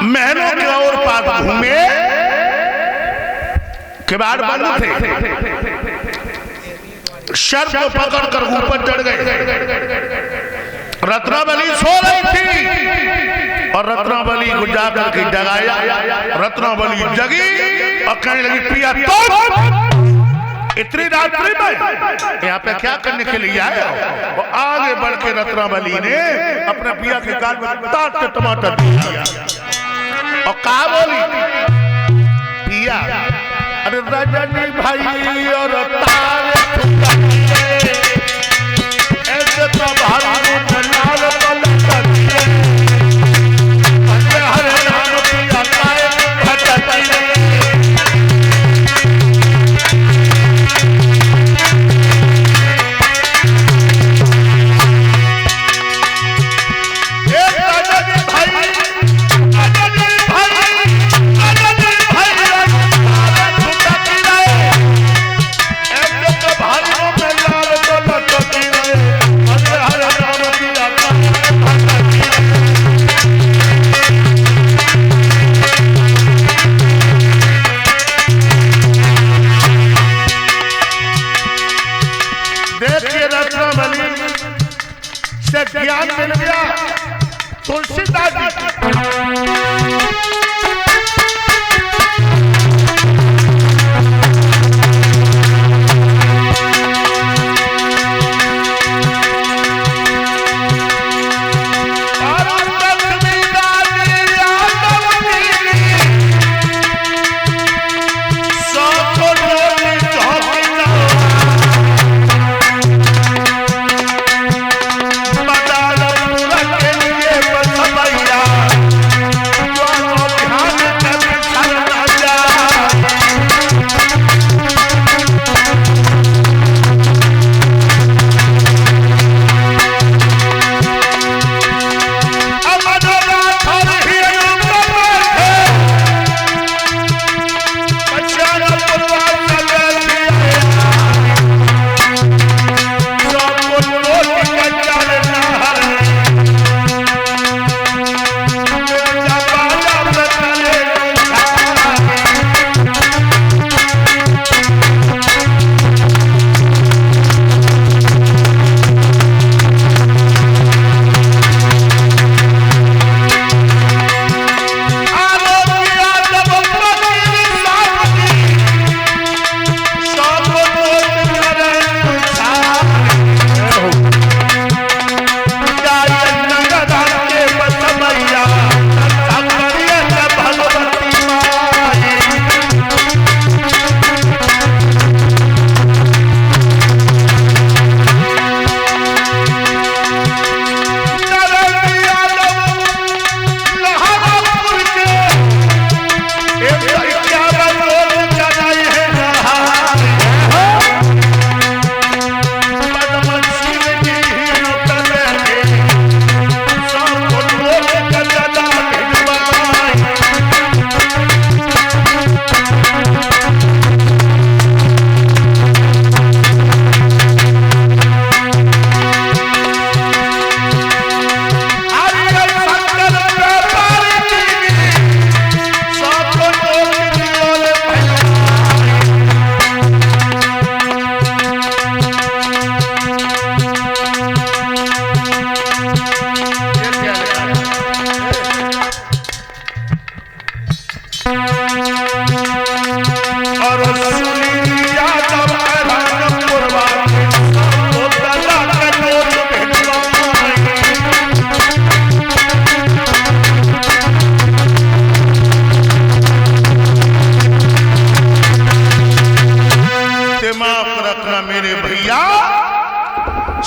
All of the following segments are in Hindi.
महलों के और पास घूमे, किवाड़ बंद थे, शर्त को पकड़कर ऊपर चढ़ गए। रत्नावली सो रही थी और रत्नावली को जाकर के जगाया। रत्नावली जगी और कहने लगी, पिया तो इतनी रात्रि में यहाँ पे क्या करने के लिए आए हो? और आगे बढ़ के रत्नावली ने अपने पिया के गाल में ताड़ के टमाटर दिया और कहा, बोली, पिया, अरे रजनी भाई और तारे ऐसे तो भारत में लाल पलट दिए, हरे नाम पिया काए भटक दिए। ज्ञान मिल गया तुलसीदास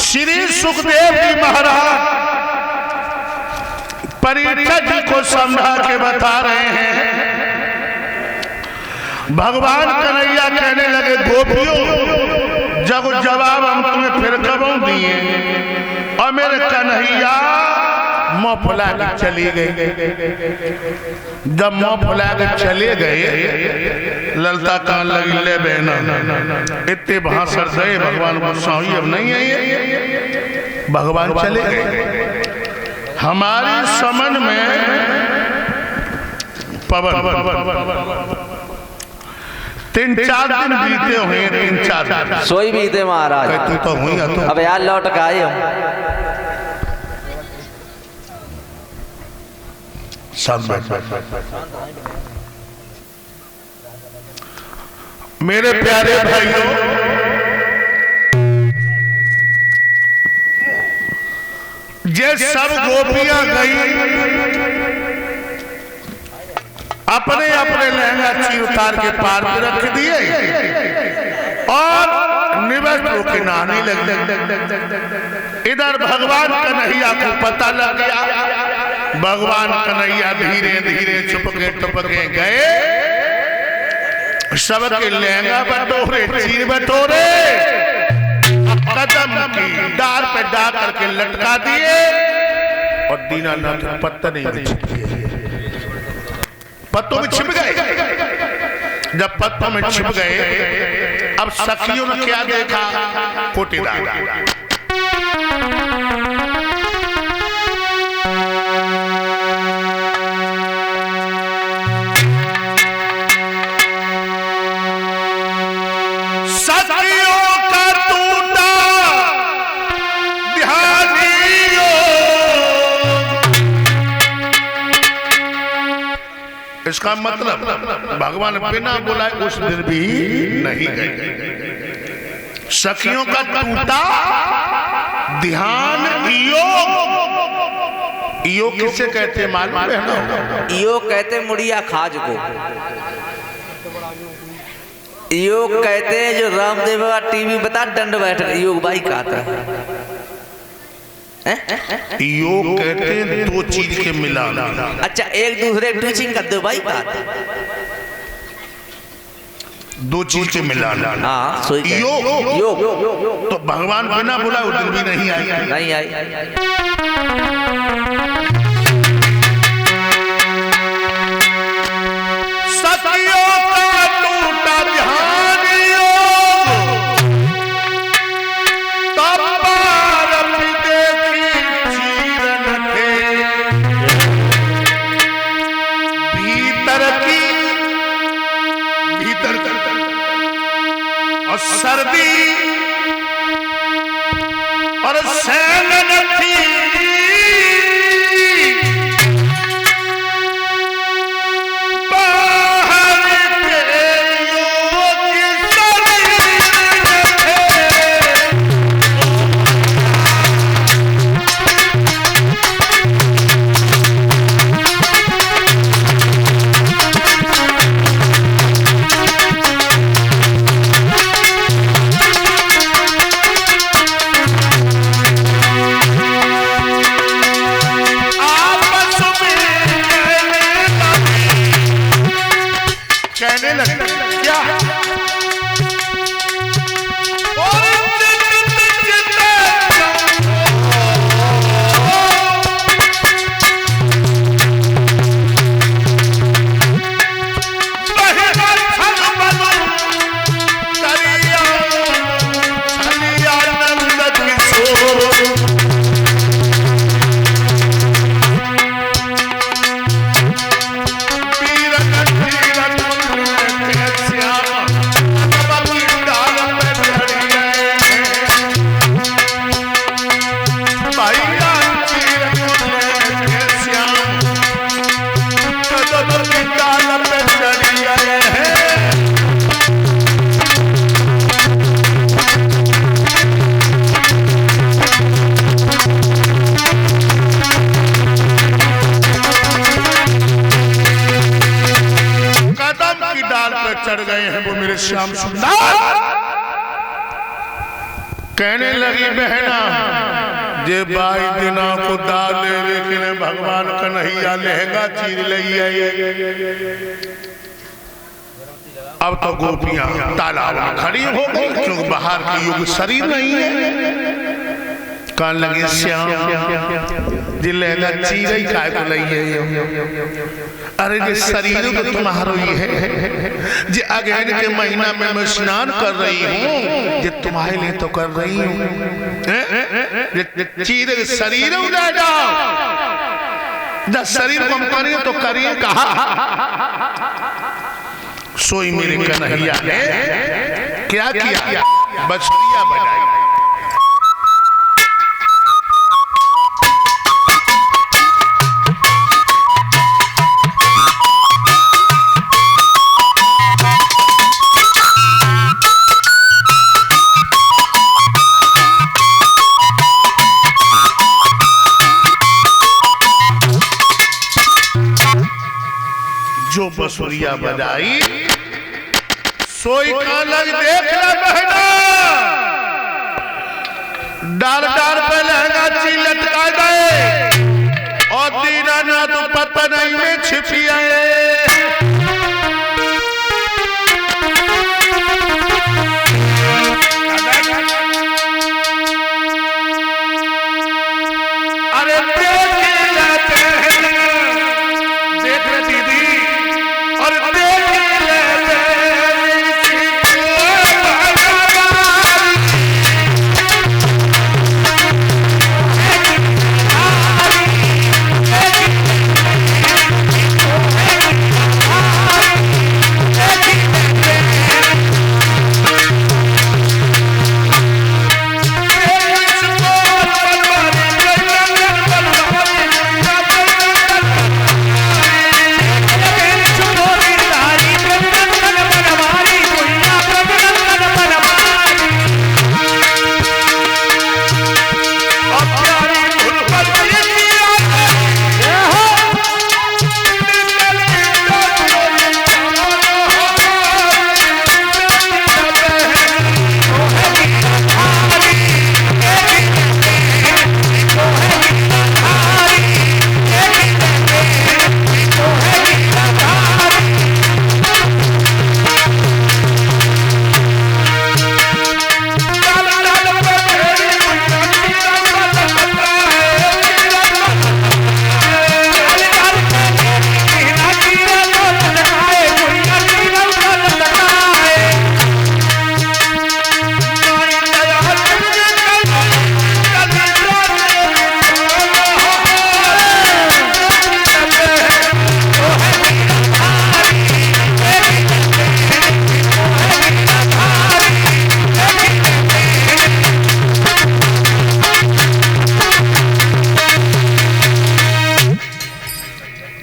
श्री सुखदेव जी महाराज परीक्षित जी को समझा के बता रहे हैं। भगवान कन्हैया कहने लगे, गोपियों जब जवाब हम तुम्हें फिर कब दिए, और मेरे कन्हैया मुँह फुला के चली गई। जब मुँह फुला के चले गए, ललता कान लगी, ले बहना इतने भाषण दे भगवान गोसाई अब नहीं आई। भगवान चले गए। हमारी समझ में पवन 3-4 दिन बीते हुए, 3-4 दिन सोई बीते महाराज। तू तो हुई तो अब यार लौट के आए हम। सब मेरे प्यारे भाइयों, ये सब गोपियां गई अपने अपने लहंगा चीर उतार के पार पे रख दिए और निवृत्त होकर नहाने लगे। इधर भगवान कन्हैया को पता लग गया। भगवान कन्हैया धीरे धीरे चुपके टुपके गए, सबके लहंगा बटोरे, चीर बटोरे, कदम की डार पे डाल करके लटका दिए और दीनानाथ पत्ते नहीं छिप गए, पत्तों में छिप गए। जब पत्तों में छिप गए, अब सखियों ने क्या देखा? कोटेदार। इसका मतलब भगवान बिना बुलाए उस दिन भी नहीं गए। सखियों का टूटा ध्यान योग। योग किसे कहते हैं मालूम है ना? योग कहते मुड़िया खाज को। योग कहते हैं जो रामदेव बाबा टीवी बता दंड बैठक योग भाई कहता है। योग कहते हैं दो चीज के मिलान। अच्छा, एक दूसरे टीचिंग कर दो भाई बात। दो चीज के मिलान। हाँ, योग योग तो भगवान बिना बुलाए उस दिन भी नहीं आई। नहीं आई। सखियों का टूटा ध्यान योग, तब पार देखी चीरन थे भीतर और सर्दी और सैन थी। कहने लगे क्या चढ़ गए हैं वो मेरे श्याम सुंदर। कहने लगी बहना जे बाई दिना को डाले, लेकिन भगवान कन्हैया लहंगा चीर ले। अब तो गोपियां तालाब में खड़ी हो गई, क्योंकि बाहर की युग शरीर नहीं है। कहने लगे श्याम जी लहंगा चीर ही काय को लइए। अरे जे शरीर तो तुम्हारो ही है, जे अगहन के महीना में मैं स्नान कर रही हूँ, जे तुम्हारे लिए तो कर रही हूँ। चीर शरीर उड़ा जाओ। जब शरीर को हम करिए तो करिए कहा। सोई मेरे कन्हैया ने क्या किया, बछड़िया बजाई। जो बसुरिया बजाई सोई का लग देख ले बहना, डार डार पे लहंगा ची लटका गए और दीना ना तो पता नहीं में छिपी आए। अरे देख ले दीदी और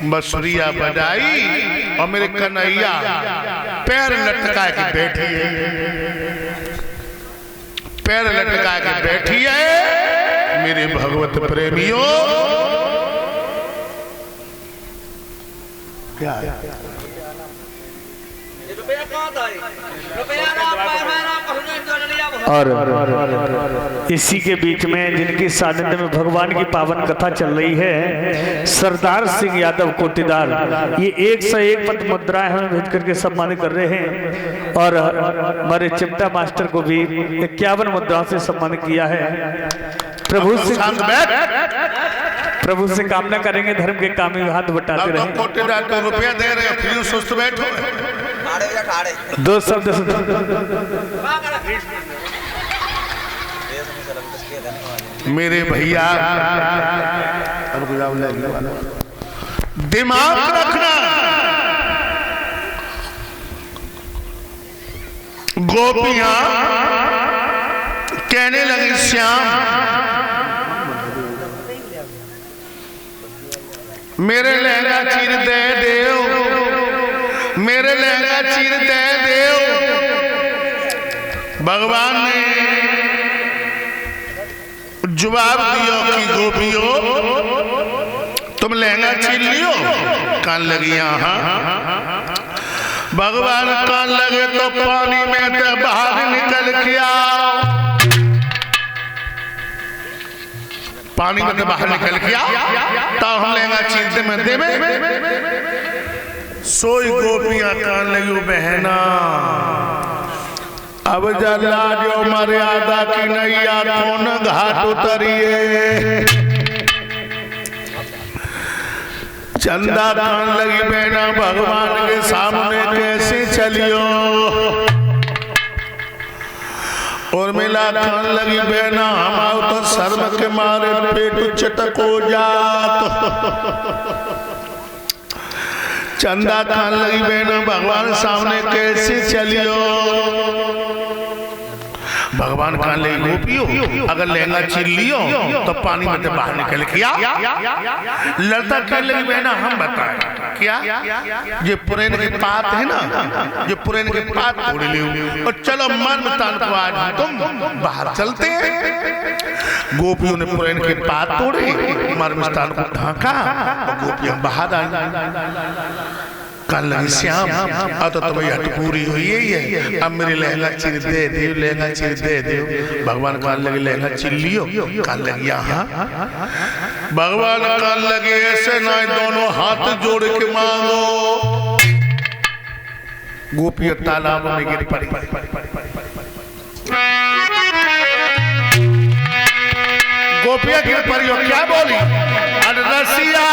बसुरिया बजाई और मेरे कन्हैया पैर लटका के बैठी है, पैर लटका के बैठी है। मेरे भगवत प्रेमियों क्या और इसी के बीच में जिनकी सानिध्य में भगवान की पावन कथा चल रही है, सरदार सिंह यादव कोटीदार, ये 101 पद मुद्राएं हमें भेज करके सम्मानित कर रहे हैं। और हमारे चिमटा मास्टर को भी 51 मुद्राओं से सम्मानित किया है। प्रभु से कामना करेंगे धर्म के काम में हाथ बटाते रहे। कोटीदार को रुपया दे रहे हो, सुस्त बैठो। दो शब्द मेरे भैया दिमाग रखना, गोपियां कहने लगी श्याम मेरे लहंगा चीर दे देव, मेरे लहंगा चीर दे देव। भगवान ने जवाब दियो कि गोपियों तुम लहंगा छीन लियो, कान लगी यहाँ। भगवान कान लगे तो पानी में तो बाहर निकल के आओ, पानी में तो बाहर निकल के आओ, तब हम लहंगा छीनते में देवे। सोई गोपियां कान लगी बहना, अब जला जो मर्यादा की नैया कौन घाट उतरिए। चंदा कान लगी बहना, भगवान के सामने कैसे चलियो। और मेला खान लगी बहना हम आओ तो शर्म के मारे पेट चटक हो जात। चंदा खान लगी बहना भगवान सामने कैसे चलियो। भगवान खान लगी गोपियो अगर लहंगा छीन लियो तो पानी में से बाहर निकल क्या। लड़ता कहने लगी बहना हम बताए क्या ये पुराने के पात है ना, ये पुराने के पात तोड़ लियो और चलो मन तान को आज तुम बाहर चलते हैं। गोपियों ने पुराने के पात तोड़े, मर्मस्थान को ढांका और गोपियां बाहर आई। कल लगी श्याम अब तो तुम्हें हट पूरी हुई है, अब मेरे लहंगा चीर दे दियो, लहंगा चीर दे दियो। भगवान कान लगे लहंगा चीर लियो, कान लगी यहाँ भगवान कान लगे ऐसे ना दोनों हाथ जोड़ के मांगो। गोपियां तालाब में गिर पड़ी। गोपियां गिर पड़ी और क्या बोली रसिया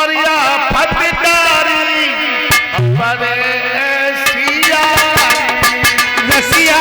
और या फटकारी रसिया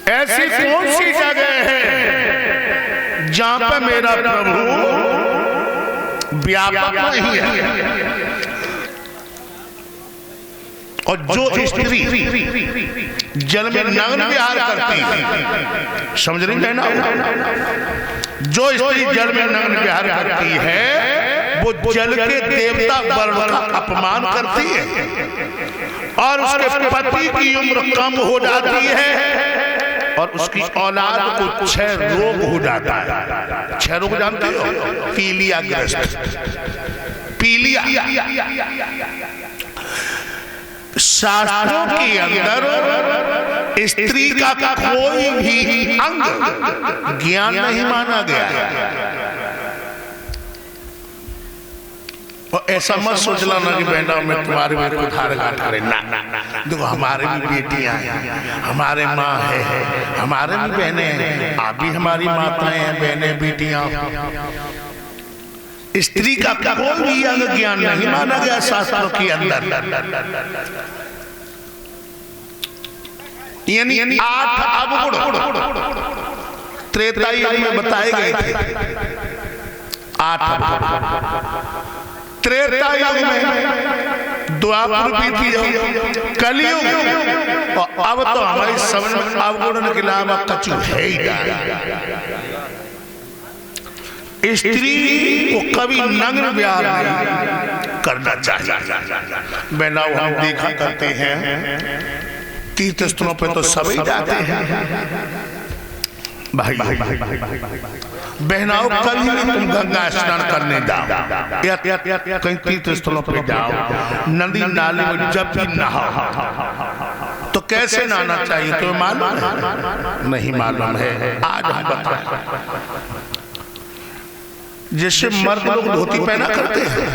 ऐसी कौन सी जगह है जहां पे मेरा प्रभु व्यापक नहीं है। और जो स्त्री जल में नग्न विहार करती है, समझ रही है ना, जो स्त्री जल में नग्न विहार करती है वो जल के देवता वर्ण का अपमान करती है और उसके पति की उम्र कम हो जाती है और उसकी औलाद को 6 रोग हो जाता है। 6 रोग जानते हो? पीलिया ग्रस्त, पीलिया। शास्त्रों के अंदर स्त्री का कोई भी अंग ज्ञान नहीं माना गया। और ऐसा मत सोचना ना कि बहना मैं तुम्हारे में उधार घाट करे ना। देखो हमारे भी बेटियां हैं, हमारे माँ है, हमारे भी बहनें हैं, आप भी हमारी माताएं हैं, बहनें बेटियां। स्त्री का कोई भी अंग ज्ञान नहीं माना गया शास्त्रों के अंदर। यानी 8 अवगुण त्रेता युग में बताए गए थे। 8 त्रेता युग में, द्वापर बीती कलयुग और अब तो हमारी सवन अवगुण के अलावा कछु है ही नहीं। स्त्री को कभी नग्न विहार नहीं करना चाहिए। बहनाओं हम देखा करते हैं तीर्थ स्थलों पे तो सभी जाते हैं। भाई बहनाओं कभी भी तुम गंगा स्नान करने जाओ या कहीं तीर्थ स्थलों पे जाओ, नदी नाले में जब भी नहाओ तो कैसे नहाना चाहिए तुम्हें मालूम है? नहीं मालूम है, आज हम बताएं। जैसे मर्द लोग धोती पहना करते हैं